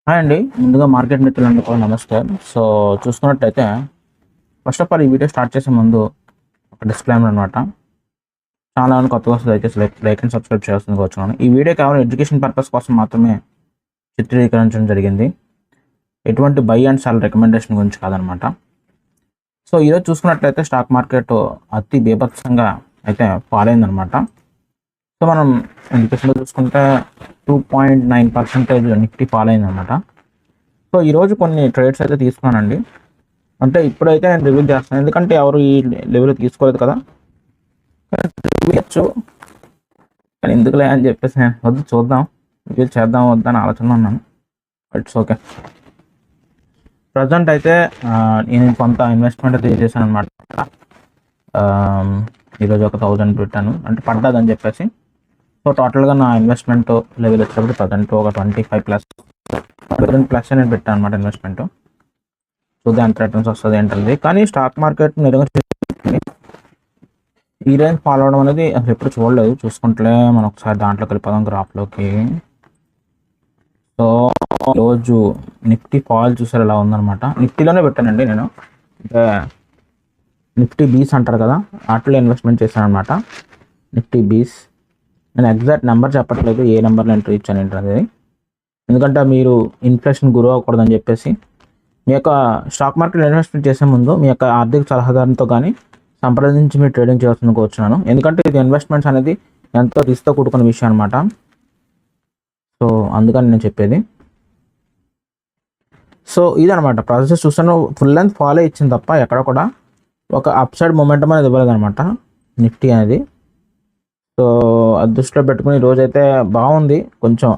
Hi అండి. ముందుగా market మిత్రులందరికీ కూడా నమస్తే. సో, చూసుకున్నట్టయితే ఫస్ట్ ఆఫ్ ఆల్ ఈ వీడియో స్టార్ట్ చేసే ముందు ఒక డిస్క్లైమర్ అనమాట. ఛానల్ ఏమైనా కొత్తగా వస్తే దయచేసి లైక్ అండ్ సబ్స్క్రైబ్ చేయాల్సిందిగా కోరుచున్నాను. ఈ వీడియో కేవలం ఎడ్యుకేషన్ పర్పస్ కోసం మాత్రమే చిత్రీకరించడం జరిగింది. ఎటువంటి బై అండ్ సెల్ రికమెండేషన్ గురించి కాదనమాట. సో, ఈరోజు చూసుకున్నట్లయితే స్టాక్ మార్కెట్ అతి బీభత్సంగా అయితే ఫాల్ అయిందనమాట. సో, మనం ఎడ్యుకేషన్లో చూసుకుంటే 2.9% నిఫ్టీ ఫాల్ అయిందనమాట. సో, ఈరోజు కొన్ని ట్రేడ్స్ అయితే తీసుకున్నానండి. అంటే ఇప్పుడైతే నేను రివ్యూ చేస్తాను, ఎందుకంటే ఎవరు ఈ లెవెల్ తీసుకోలేదు కదా, రివ్యూ కానీ ఎందుకులే అని చెప్పేసి నేను వద్దు చూద్దాం, రివ్యూ చేద్దాం వద్దని ఆలోచన ఉన్నాను. It's okay. ప్రజెంట్ అయితే నేను కొంత ఇన్వెస్ట్మెంట్ అయితే చేశాను అనమాట. ఈరోజు ఒక 1000 పెట్టాను, అంటే పడ్డదని చెప్పేసి. సో, టోటల్గా నా ఇన్వెస్ట్మెంట్ లెవెల్ వచ్చేటప్పుడు ప్రజెంట్ ఒక 25+ నేను పెట్టాను అనమాట ఇన్వెస్ట్మెంట్. చూద్దాం ఎంత రిటర్న్స్ వస్తుంది ఏంటది. కానీ స్టాక్ మార్కెట్ నిజంగా ఈ రేంజ్ ఫాలో అవడం అనేది అసలు ఎప్పుడు చూడలేదు. చూసుకుంటే మనం ఒకసారి దాంట్లోకి వెళ్ళిపోదాం గ్రాఫ్లోకి. సో, రోజు నిఫ్టీ ఫాల్ చూసారు ఎలా ఉందన్నమాట. నిఫ్టీలోనే పెట్టానండి నేను, అంటే నిఫ్టీ బీస్ అంటారు కదా, వాటిలో ఇన్వెస్ట్మెంట్ చేశాను అనమాట. నిఫ్టీ బీస్ నేను ఎగ్జాక్ట్ నెంబర్ చెప్పట్లేదు, ఏ నెంబర్లో ఎంట్రీ ఇచ్చాను ఏంటనేది, ఎందుకంటే మీరు ఇన్ఫ్లేషన్ గురి అవ్వకూడదని చెప్పేసి. మీ యొక్క స్టాక్ మార్కెట్ ఇన్వెస్ట్మెంట్ చేసే ముందు మీ యొక్క ఆర్థిక సలహాదారునితో కానీ సంప్రదించి మీరు ట్రేడింగ్ చేయాల్సింది కోరుచున్నాను. ఎందుకంటే ఇది ఇన్వెస్ట్మెంట్స్ అనేది ఎంతో రిస్క్తో కూడుకున్న విషయం అనమాట. సో, అందుకని నేను చెప్పేది. సో, ఇదనమాట ప్రాసెస్. చూస్తాను ఫుల్ లెంత్ ఫాలో ఇచ్చింది తప్ప ఎక్కడ కూడా ఒక అప్ సైడ్ మొమెంటం అనేది ఇవ్వలేదు అనమాట నిఫ్టీ అనేది. సో, అది దృష్టిలో పెట్టుకుని రోజైతే బాగుంది. కొంచెం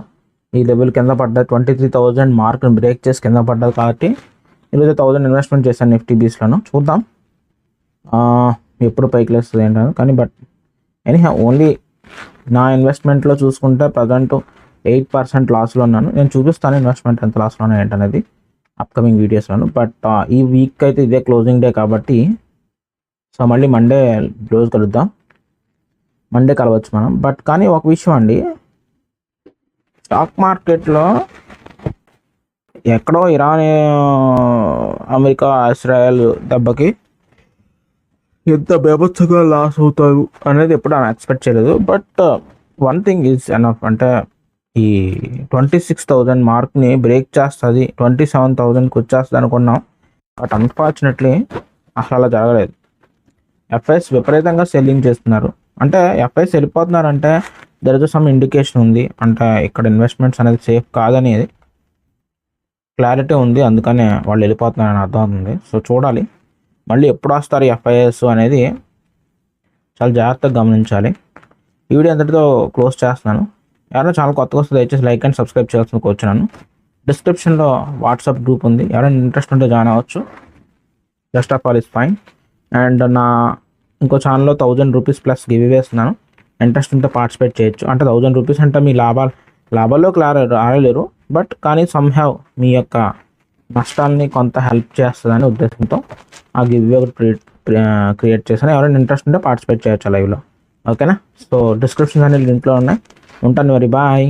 ఈ లెవెల్ కింద పడ్డది, 23,000 మార్క్ని బ్రేక్ చేసి కింద పడ్డది కాబట్టి ఈరోజు 1000 ఇన్వెస్ట్మెంట్ చేశాను నిఫ్టీ బీస్లోను. చూద్దాం ఎప్పుడు పైకి లేస్తుంది ఏంటని. కానీ బట్ ఎనీహా ఓన్లీ నా ఇన్వెస్ట్మెంట్లో చూసుకుంటే ప్రజెంట్ 8% లాస్లో ఉన్నాను. నేను చూపిస్తాను ఇన్వెస్ట్మెంట్ ఎంత లాస్లో ఉన్నాయి ఏంటనేది అప్కమింగ్ వీడియోస్లోను. బట్ ఈ వీక్ అయితే ఇదే క్లోజింగ్ డే కాబట్టి, సో మళ్ళీ మండే క్లోజ్ కలుద్దాం, మండే కలవచ్చు మనం. బట్ కానీ ఒక విషయం అండి, స్టాక్ మార్కెట్లో ఎక్కడో ఇరాన్, అమెరికా, ఇజ్రాయెల్ దెబ్బకి ఎంత బేభత్సంగా లాస్ అవుతారు అనేది ఎప్పుడు నేను ఎక్స్పెక్ట్ చేయలేదు. But one thing is enough, అంటే ఈ 26,000 మార్క్ని బ్రేక్ చేస్తుంది, 27,000కి వచ్చేస్తుంది అనుకున్నాం. బట్ అన్ఫార్చునేట్లీ అసలు అలా జరగలేదు. ఎఫ్ఐఎస్ విపరీతంగా సెల్లింగ్ చేస్తున్నారు. అంటే ఎఫ్ఐఎస్ వెళ్ళిపోతున్నారంటే దర్ ఇస్ సమ్ ఇండికేషన్ ఉంది, అంటే ఇక్కడ ఇన్వెస్ట్మెంట్స్ అనేది సేఫ్ కాదనేది క్లారిటీ ఉంది, అందుకనే వాళ్ళు వెళ్ళిపోతున్నారని అర్థం అవుతుంది. సో, చూడాలి మళ్ళీ ఎప్పుడు వస్తారు ఎఫ్ఐఎస్ అనేది చాలా జాగ్రత్తగా గమనించాలి. ఈ వీడియో అంతటితో క్లోజ్ చేస్తున్నాను. ఎవరైనా ఛానల్ కొత్తగా వస్తే దయచేసి లైక్ అండ్ సబ్స్క్రైబ్ చేయాల్సింది కోరుచున్నాను. డిస్క్రిప్షన్లో వాట్సాప్ గ్రూప్ ఉంది, ఎవరైనా ఇంట్రెస్ట్ ఉంటే జాయిన్ అవ్వచ్చు. Just of all is fine. And నా ఇంకో ఛానల్లో 1000 రూపీస్ ప్లస్ గివ్ వేస్తున్నాను, ఇంట్రెస్ట్ ఉంటే పార్టిసిపేట్ చేయొచ్చు. అంటే 1000 రూపీస్ అంటే మీ లాభాల్లోకి రాలేరు, బట్ కానీ సమ్హౌ మీ యొక్క నష్టాలని కొంత హెల్ప్ చేస్తుందని ఉద్దేశంతో ఆ గివ్ ఒకటి క్రియేట్ చేశాను. ఎవరైనా ఇంట్రెస్ట్ ఉంటే పార్టిసిపేట్ చేయొచ్చు లైవ్లో. ఓకేనా? సో, డిస్క్రిప్షన్ అనేది లింక్లో ఉన్నాయి. ఉంటాను మరి, బాయ్.